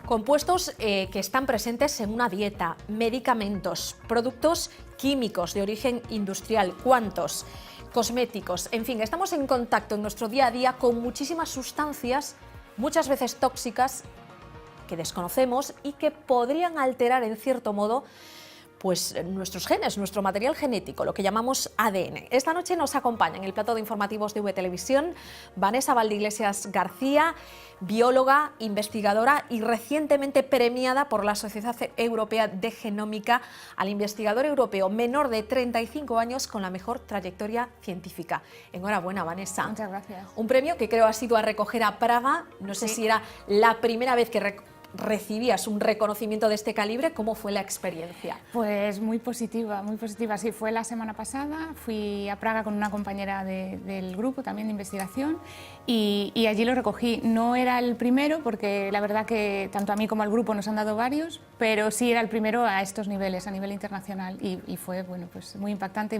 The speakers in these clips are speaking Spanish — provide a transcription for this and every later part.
Compuestos que están presentes en una dieta, medicamentos, productos químicos de origen industrial, ¿cuántos? Cosméticos, en fin, estamos en contacto en nuestro día a día con muchísimas sustancias, muchas veces tóxicas, que desconocemos y que podrían alterar en cierto modo pues nuestros genes, nuestro material genético, lo que llamamos ADN. Esta noche nos acompaña en el plató de informativos de VTelevisión Vanessa Valdeiglesias García, bióloga, investigadora y recientemente premiada por la Sociedad Europea de Genómica al investigador europeo menor de 35 años con la mejor trayectoria científica. Enhorabuena, Vanessa. Muchas gracias. Un premio que creo ha sido a recoger a Praga, no sé si era la primera vez que recibías un reconocimiento de este calibre. ¿Cómo fue la experiencia? Pues muy positiva, muy positiva. Sí, fue la semana pasada, fui a Praga con una compañera del grupo también de investigación y allí lo recogí. No era el primero porque la verdad que tanto a mí como al grupo nos han dado varios, pero sí era el primero a estos niveles, a nivel internacional y fue bueno, pues muy impactante y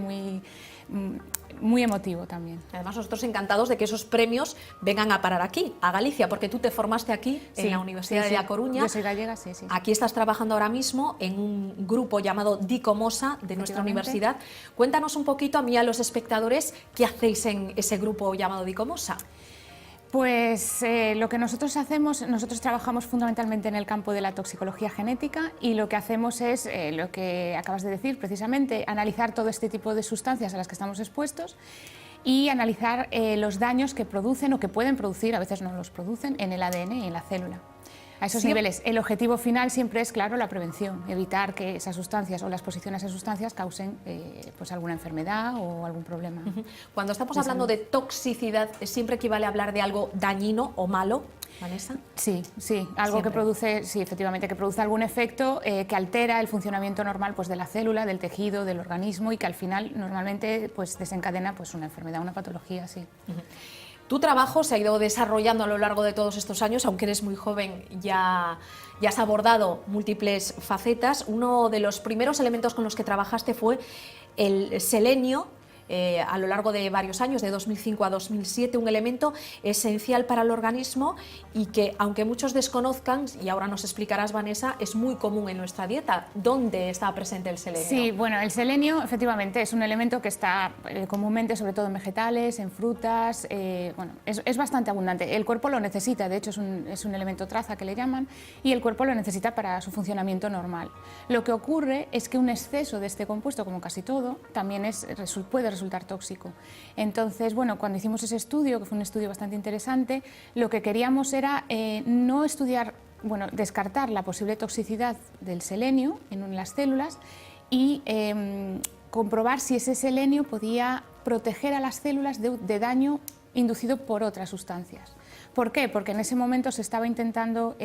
muy emotivo también. Además, nosotros encantados de que esos premios vengan a parar aquí, a Galicia, porque tú te formaste aquí en la Universidad de La Coruña. Yo soy gallega, sí. Aquí estás trabajando ahora mismo en un grupo llamado Dicomosa de nuestra universidad. Cuéntanos un poquito a mí y a los espectadores qué hacéis en ese grupo llamado Dicomosa. Pues lo que nosotros hacemos, nosotros trabajamos fundamentalmente en el campo de la toxicología genética y lo que hacemos es lo que acabas de decir precisamente, analizar todo este tipo de sustancias a las que estamos expuestos y analizar los daños que producen o que pueden producir, a veces no los producen, en el ADN y en la célula. A esos niveles, el objetivo final siempre es, claro, la prevención, evitar que esas sustancias o la exposición a esas sustancias causen pues alguna enfermedad o algún problema. Cuando estamos hablando de toxicidad, ¿siempre equivale a hablar de algo dañino o malo, Vanessa? Sí, algo que produce, efectivamente, que produce algún efecto que altera el funcionamiento normal pues, de la célula, del tejido, del organismo y que al final normalmente pues, desencadena pues, una enfermedad, una patología, sí. Tu trabajo se ha ido desarrollando a lo largo de todos estos años, aunque eres muy joven, ya has abordado múltiples facetas. Uno de los primeros elementos con los que trabajaste fue el selenio, a lo largo de varios años, de 2005 a 2007, un elemento esencial para el organismo y que, aunque muchos desconozcan, y ahora nos explicarás, Vanessa, es muy común en nuestra dieta. ¿Dónde está presente el selenio? Sí, bueno, el selenio efectivamente es un elemento que está comúnmente, sobre todo en vegetales, en frutas, bueno, es bastante abundante. El cuerpo lo necesita, de hecho es un elemento traza que le llaman, y el cuerpo lo necesita para su funcionamiento normal. Lo que ocurre es que un exceso de este compuesto, como casi todo, también puede resultar tóxico. Entonces, bueno, cuando hicimos ese estudio, que fue un estudio bastante interesante, lo que queríamos era no estudiar, bueno, descartar la posible toxicidad del selenio en las células y comprobar si ese selenio podía proteger a las células de daño inducido por otras sustancias. ¿Por qué? Porque en ese momento se estaba intentando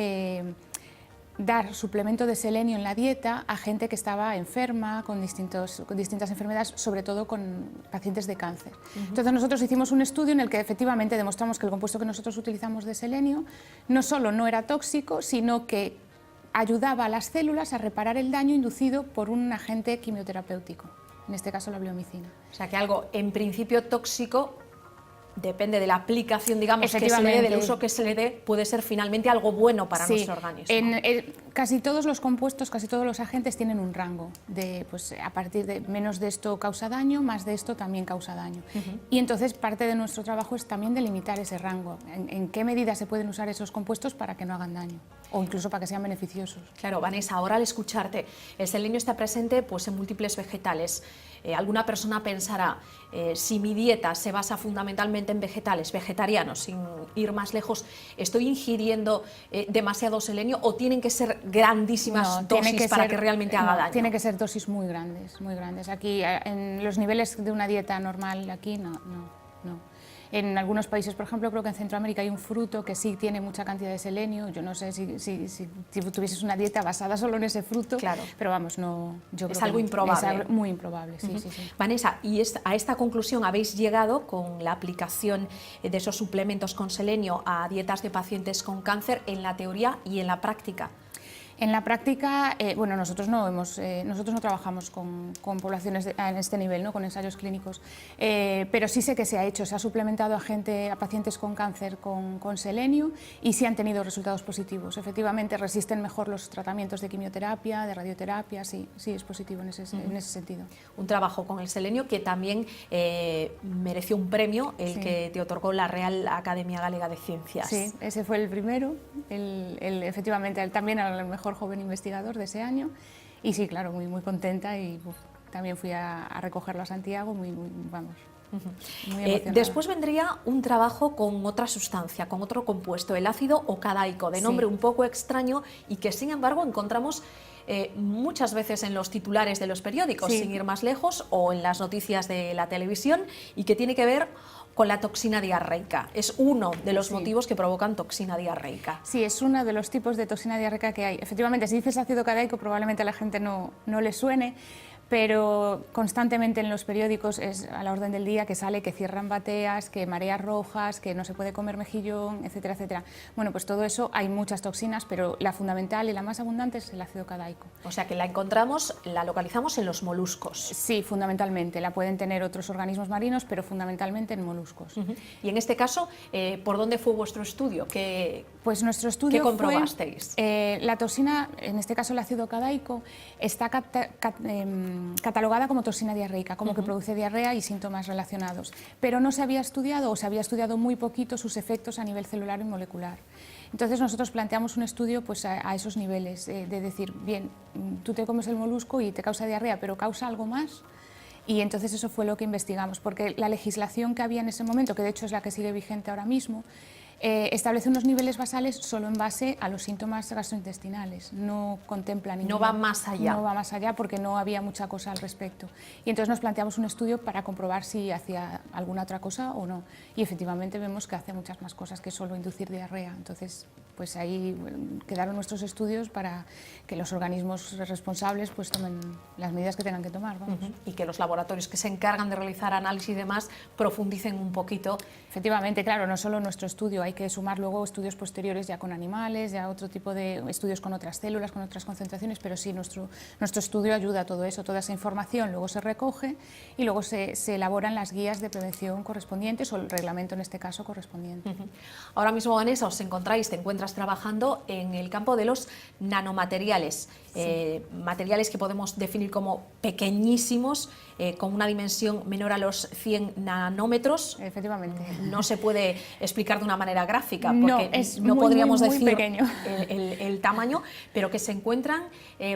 dar suplemento de selenio en la dieta a gente que estaba enferma, con distintas enfermedades, sobre todo con pacientes de cáncer. Entonces nosotros hicimos un estudio en el que efectivamente demostramos que el compuesto que nosotros utilizamos de selenio no solo no era tóxico, sino que ayudaba a las células a reparar el daño inducido por un agente quimioterapéutico, en este caso la bleomicina. O sea que algo en principio tóxico, depende de la aplicación, digamos, que se le dé, del uso que se le dé, puede ser finalmente algo bueno para nuestro organismo. Casi todos los compuestos, casi todos los agentes tienen un rango de, pues, a partir de menos de esto causa daño, más de esto también causa daño. Y entonces parte de nuestro trabajo es también delimitar ese rango, en qué medida se pueden usar esos compuestos para que no hagan daño o incluso para que sean beneficiosos. Claro, Vanessa, ahora al escucharte, el selenio está presente pues, en múltiples vegetales. Alguna persona pensará, si mi dieta se basa fundamentalmente en vegetales, vegetarianos, sin ir más lejos, ¿estoy ingiriendo demasiado selenio o tienen que ser grandísimas dosis para que realmente haga daño? Tiene que ser dosis muy grandes, muy grandes. Aquí, en los niveles de una dieta normal, aquí no. En algunos países, por ejemplo, creo que en Centroamérica hay un fruto que sí tiene mucha cantidad de selenio. Yo no sé si tuvieses una dieta basada solo en ese fruto, claro, pero vamos, no. Yo creo es algo improbable. Es algo muy improbable, sí. Vanessa, ¿y a esta conclusión habéis llegado con la aplicación de esos suplementos con selenio a dietas de pacientes con cáncer en la teoría y en la práctica? En la práctica, bueno, nosotros no trabajamos con poblaciones en este nivel, ¿no? Con ensayos clínicos, pero sí sé que se ha hecho, se ha suplementado a pacientes con cáncer con selenio y sí han tenido resultados positivos. Efectivamente, resisten mejor los tratamientos de quimioterapia, de radioterapia, sí es positivo en ese sentido. Un trabajo con el selenio que también mereció un premio, el que te otorgó la Real Academia Galega de Ciencias. Sí, ese fue el primero, efectivamente también al mejor joven investigador de ese año, y sí, claro, muy contenta, y también fui a recogerlo a Santiago, muy emocionada. Después vendría un trabajo con otra sustancia, con otro compuesto, el ácido ocadaico, de nombre un poco extraño y que sin embargo encontramos muchas veces en los titulares de los periódicos, sin ir más lejos, o en las noticias de la televisión, y que tiene que ver con la toxina diarreica. Es uno de los motivos que provocan toxina diarreica. Sí, es uno de los tipos de toxina diarreica que hay. Efectivamente, si dices ácido ocadaico, probablemente a la gente no le suene, pero constantemente en los periódicos es a la orden del día que sale que cierran bateas, que mareas rojas, que no se puede comer mejillón, etcétera, etcétera. Bueno, pues todo eso, hay muchas toxinas, pero la fundamental y la más abundante es el ácido ocadaico. O sea que la encontramos, la localizamos en los moluscos. Sí, fundamentalmente. La pueden tener otros organismos marinos, pero fundamentalmente en moluscos. Y en este caso, ¿por dónde fue vuestro estudio? Pues nuestro estudio ¿qué comprobasteis? La toxina, en este caso el ácido ocadaico, está catalogada como toxina diarreica, como que produce diarrea y síntomas relacionados, pero no se había estudiado, o se había estudiado muy poquito, sus efectos a nivel celular y molecular. Entonces nosotros planteamos un estudio pues, a esos niveles, de decir, bien, tú te comes el molusco y te causa diarrea, pero ¿causa algo más? Y entonces eso fue lo que investigamos, porque la legislación que había en ese momento, que de hecho es la que sigue vigente ahora mismo, establece unos niveles basales solo en base a los síntomas gastrointestinales, no contempla ningún... No va más allá. No va más allá porque no había mucha cosa al respecto. Y entonces nos planteamos un estudio para comprobar si hacía alguna otra cosa o no. Y efectivamente vemos que hace muchas más cosas que solo inducir diarrea. Entonces, pues ahí quedaron nuestros estudios para que los organismos responsables pues tomen las medidas que tengan que tomar. Vamos. Y que los laboratorios que se encargan de realizar análisis y demás profundicen un poquito. Efectivamente, claro, no solo nuestro estudio, hay que sumar luego estudios posteriores ya con animales, ya otro tipo de estudios con otras células, con otras concentraciones, pero sí, nuestro estudio ayuda a todo eso, toda esa información luego se recoge y luego se elaboran las guías de prevención correspondientes o el reglamento en este caso correspondiente. Ahora mismo, Vanessa, te encuentras trabajando en el campo de los nanomateriales, materiales que podemos definir como pequeñísimos, con una dimensión menor a los 100 nanómetros. Efectivamente. No se puede explicar de una manera gráfica porque no muy, podríamos muy decir pequeño. el tamaño, pero que se encuentran,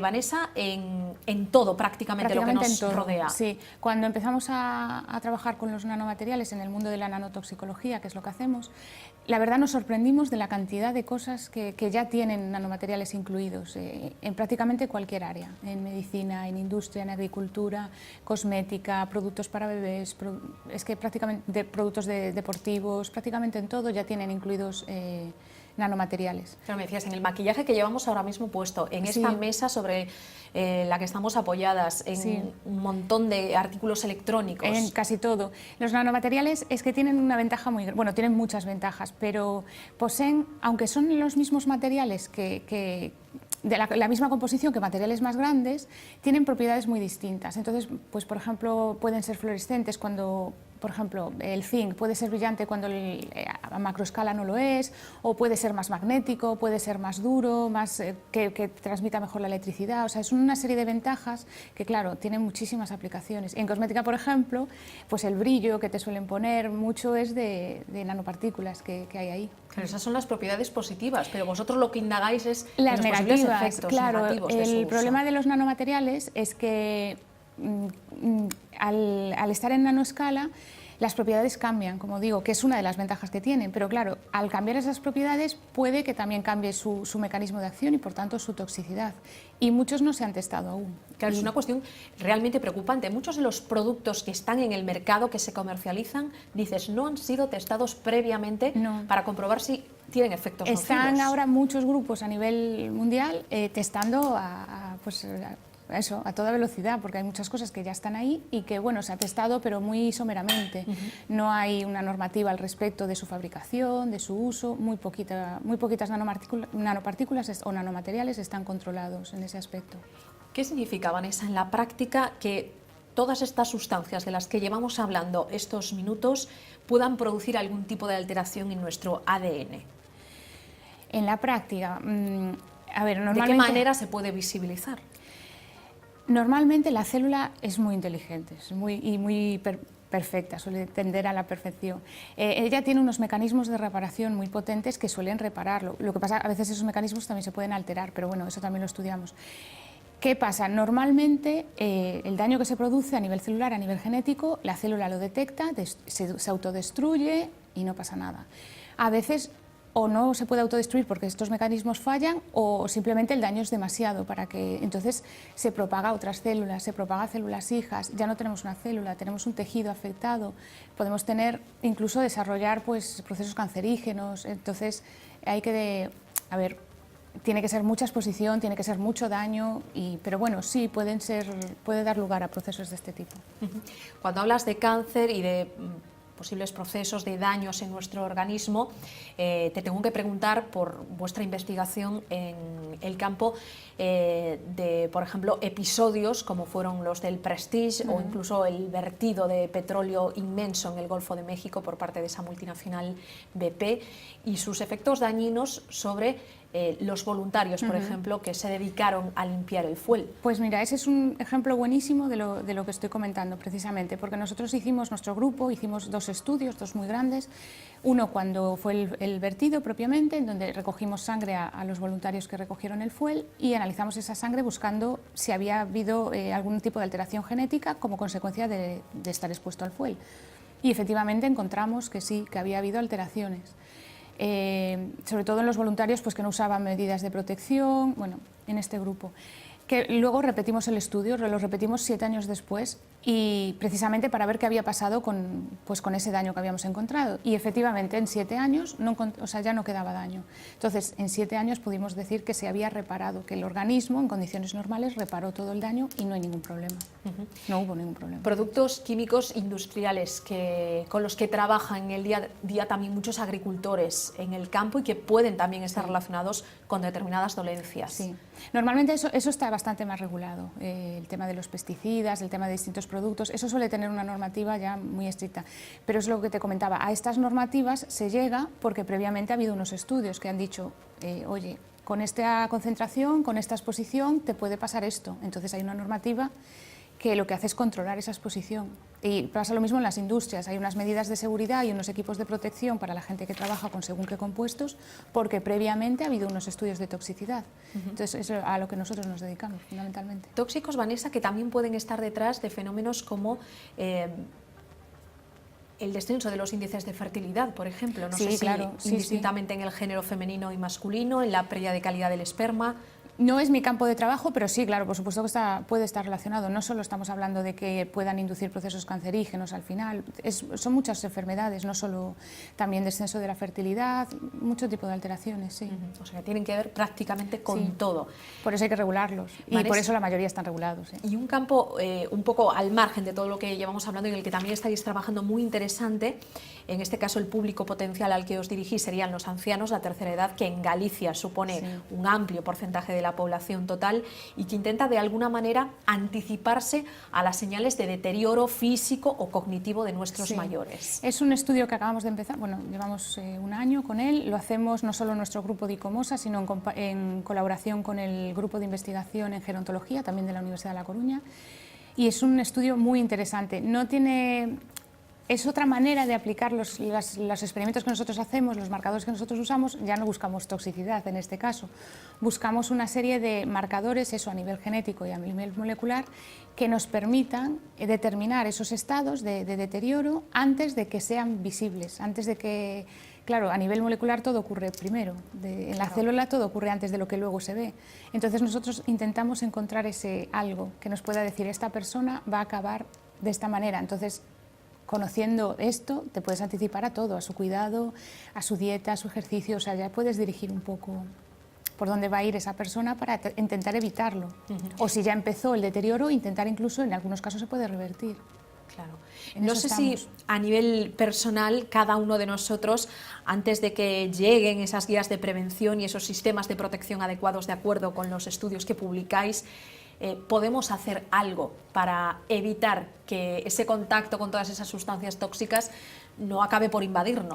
Vanessa, en todo prácticamente lo que nos rodea. Sí, cuando empezamos a trabajar con los nanomateriales en el mundo de la nanotoxicología, que es lo que hacemos, la verdad nos sorprendimos de la cantidad de cosas que ya tienen nanomateriales incluidos en prácticamente cualquier área, en medicina, en industria, en agricultura, cosmética, productos para bebés, es que prácticamente productos deportivos, prácticamente en todo ya tienen incluidos nanomateriales. Claro, me decías, en el maquillaje que llevamos ahora mismo puesto, en esta mesa sobre la que estamos apoyadas, en un montón de artículos electrónicos. En casi todo. Los nanomateriales es que tienen una ventaja muy... Bueno, tienen muchas ventajas, pero poseen, aunque son los mismos materiales de la misma composición que materiales más grandes, tienen propiedades muy distintas. Entonces, pues por ejemplo, pueden ser fluorescentes cuando, por ejemplo, el zinc puede ser brillante cuando a macroescala no lo es, o puede ser más magnético, puede ser más duro, más que transmita mejor la electricidad. O sea, es una serie de ventajas que, claro, tienen muchísimas aplicaciones. En cosmética, por ejemplo, pues el brillo que te suelen poner, mucho es de nanopartículas que hay ahí. Claro, esas son las propiedades positivas, pero vosotros lo que indagáis es las los negativas, posibles efectos negativos de su el uso. problema de los nanomateriales es que al estar en nanoescala las propiedades cambian, como digo, que es una de las ventajas que tienen, pero claro, al cambiar esas propiedades puede que también cambie su mecanismo de acción y por tanto su toxicidad, y muchos no se han testado aún. Claro, es una cuestión realmente preocupante. Muchos de los productos que están en el mercado, que se comercializan, dices, no han sido testados previamente para comprobar si tienen efectos nocivos. Están ahora muchos grupos a nivel mundial testando eso, a toda velocidad, porque hay muchas cosas que ya están ahí y que, bueno, se ha testado, pero muy someramente. No hay una normativa al respecto de su fabricación, de su uso, muy poquitas nanopartículas o nanomateriales están controlados en ese aspecto. ¿Qué significa, Vanessa, en la práctica que todas estas sustancias de las que llevamos hablando estos minutos puedan producir algún tipo de alteración en nuestro ADN? En la práctica, a ver, normalmente... ¿De qué manera se puede visibilizar? Normalmente la célula es muy inteligente muy perfecta, suele tender a la perfección. Ella tiene unos mecanismos de reparación muy potentes que suelen repararlo. Lo que pasa, a veces esos mecanismos también se pueden alterar, pero bueno, eso también lo estudiamos. ¿Qué pasa? Normalmente el daño que se produce a nivel celular, a nivel genético, la célula lo detecta, se autodestruye y no pasa nada. A veces o no se puede autodestruir porque estos mecanismos fallan o simplemente el daño es demasiado para que entonces se propaga a otras células, se propaga a células hijas, ya no tenemos una célula, tenemos un tejido afectado, podemos tener, incluso desarrollar pues, procesos cancerígenos, entonces hay que, tiene que ser mucha exposición, tiene que ser mucho daño, pero bueno, sí, puede dar lugar a procesos de este tipo. Cuando hablas de cáncer y de posibles procesos de daños en nuestro organismo, te tengo que preguntar por vuestra investigación en el campo de, por ejemplo, episodios como fueron los del Prestige o incluso el vertido de petróleo inmenso en el Golfo de México por parte de esa multinacional BP y sus efectos dañinos sobre los voluntarios, por ejemplo, que se dedicaron a limpiar el fuel. Pues mira, ese es un ejemplo buenísimo de lo que estoy comentando precisamente, porque nosotros nuestro grupo hicimos dos estudios, dos muy grandes. Uno cuando fue el vertido propiamente, en donde recogimos sangre a los voluntarios que recogieron el fuel y analizamos esa sangre buscando si había habido algún tipo de alteración genética como consecuencia de estar expuesto al fuel. Y efectivamente encontramos que sí, que había habido alteraciones. Sobre todo en los voluntarios pues, que no usaban medidas de protección, bueno, en este grupo. Que luego repetimos el estudio, lo repetimos 7 años después y precisamente para ver qué había pasado con ese daño que habíamos encontrado. Y efectivamente en 7 años ya no quedaba daño. Entonces en 7 años pudimos decir que se había reparado, que el organismo en condiciones normales reparó todo el daño y no hay ningún problema. No hubo ningún problema. Productos químicos industriales con los que trabajan en el día a día también muchos agricultores en el campo y que pueden también estar relacionados con determinadas dolencias. Sí. Normalmente eso está bastante más regulado, el tema de los pesticidas, el tema de distintos productos, eso suele tener una normativa ya muy estricta. Pero es lo que te comentaba, a estas normativas se llega porque previamente ha habido unos estudios que han dicho, oye, con esta concentración, con esta exposición, te puede pasar esto. Entonces hay una normativa que lo que hace es controlar esa exposición. Y pasa lo mismo en las industrias, hay unas medidas de seguridad y unos equipos de protección para la gente que trabaja con según qué compuestos, porque previamente ha habido unos estudios de toxicidad. Entonces es a lo que nosotros nos dedicamos fundamentalmente. Tóxicos, Vanessa, que también pueden estar detrás de fenómenos como el descenso de los índices de fertilidad, por ejemplo, no sé si claro, indistintamente en el género femenino y masculino, en la pérdida de calidad del esperma. No es mi campo de trabajo, pero sí, claro, por supuesto que puede estar relacionado. No solo estamos hablando de que puedan inducir procesos cancerígenos al final, son muchas enfermedades, no solo también descenso de la fertilidad, mucho tipo de alteraciones, sí. O sea, que tienen que ver prácticamente con todo. Por eso hay que regularlos y por eso la mayoría están regulados. Y un campo un poco al margen de todo lo que llevamos hablando y en el que también estáis trabajando muy interesante, en este caso el público potencial al que os dirigís serían los ancianos, la tercera edad, que en Galicia supone un amplio porcentaje de la población total y que intenta de alguna manera anticiparse a las señales de deterioro físico o cognitivo de nuestros mayores. Es un estudio que acabamos de empezar, bueno, llevamos un año con él, lo hacemos no solo en nuestro grupo de ICOMOSA, sino en colaboración con el grupo de investigación en gerontología, también de la Universidad de La Coruña, y es un estudio muy interesante. Es otra manera de aplicar los experimentos que nosotros hacemos, los marcadores que nosotros usamos, ya no buscamos toxicidad en este caso, buscamos una serie de marcadores, eso a nivel genético y a nivel molecular, que nos permitan determinar esos estados de deterioro antes de que sean visibles, antes de que, claro, a nivel molecular todo ocurre primero, en la célula todo ocurre antes de lo que luego se ve. Entonces nosotros intentamos encontrar ese algo que nos pueda decir, esta persona va a acabar de esta manera, entonces conociendo esto, te puedes anticipar a todo, a su cuidado, a su dieta, a su ejercicio, o sea, ya puedes dirigir un poco por dónde va a ir esa persona para intentar evitarlo. O si ya empezó el deterioro, intentar incluso, en algunos casos se puede revertir. Claro. No sé si a nivel personal cada uno de nosotros, antes de que lleguen esas guías de prevención y esos sistemas de protección adecuados de acuerdo con los estudios que publicáis, podemos hacer algo para evitar que ese contacto con todas esas sustancias tóxicas no acabe por invadirnos.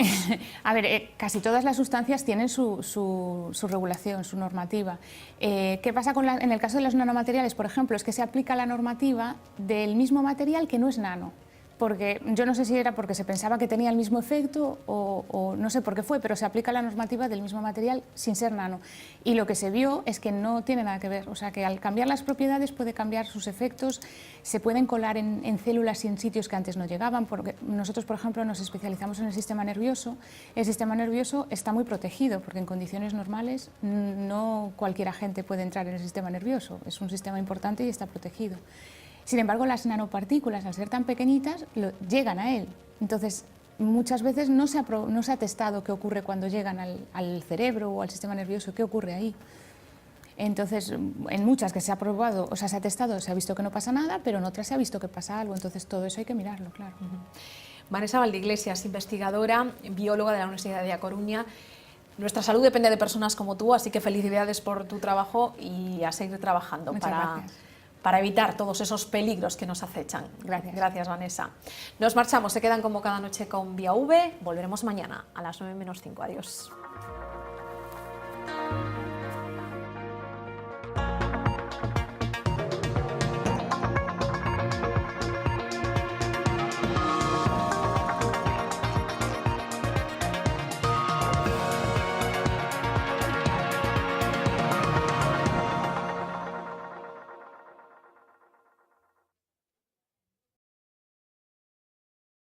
A ver, casi todas las sustancias tienen su regulación, su normativa. ¿Qué pasa en el caso de los nanomateriales, por ejemplo? Es que se aplica la normativa del mismo material que no es nano. Porque yo no sé si era porque se pensaba que tenía el mismo efecto o no sé por qué fue, pero se aplica la normativa del mismo material sin ser nano. Y lo que se vio es que no tiene nada que ver, o sea que al cambiar las propiedades puede cambiar sus efectos, se pueden colar en células y en sitios que antes no llegaban, porque nosotros, por ejemplo, nos especializamos en el sistema nervioso está muy protegido, porque en condiciones normales no cualquier agente puede entrar en el sistema nervioso, es un sistema importante y está protegido. Sin embargo, las nanopartículas, al ser tan pequeñitas, llegan a él. Entonces, muchas veces no se ha testado qué ocurre cuando llegan al cerebro o al sistema nervioso, qué ocurre ahí. Entonces, en muchas que se ha probado, o sea, se ha testado, se ha visto que no pasa nada, pero en otras se ha visto que pasa algo. Entonces, todo eso hay que mirarlo, claro. Vanessa Valdeiglesias, investigadora, bióloga de la Universidad de A Coruña. Nuestra salud depende de personas como tú, así que felicidades por tu trabajo y a seguir trabajando para evitar todos esos peligros que nos acechan. Gracias. Gracias, Vanessa. Nos marchamos, se quedan como cada noche con Vía V. Volveremos mañana a las 9:05. Adiós.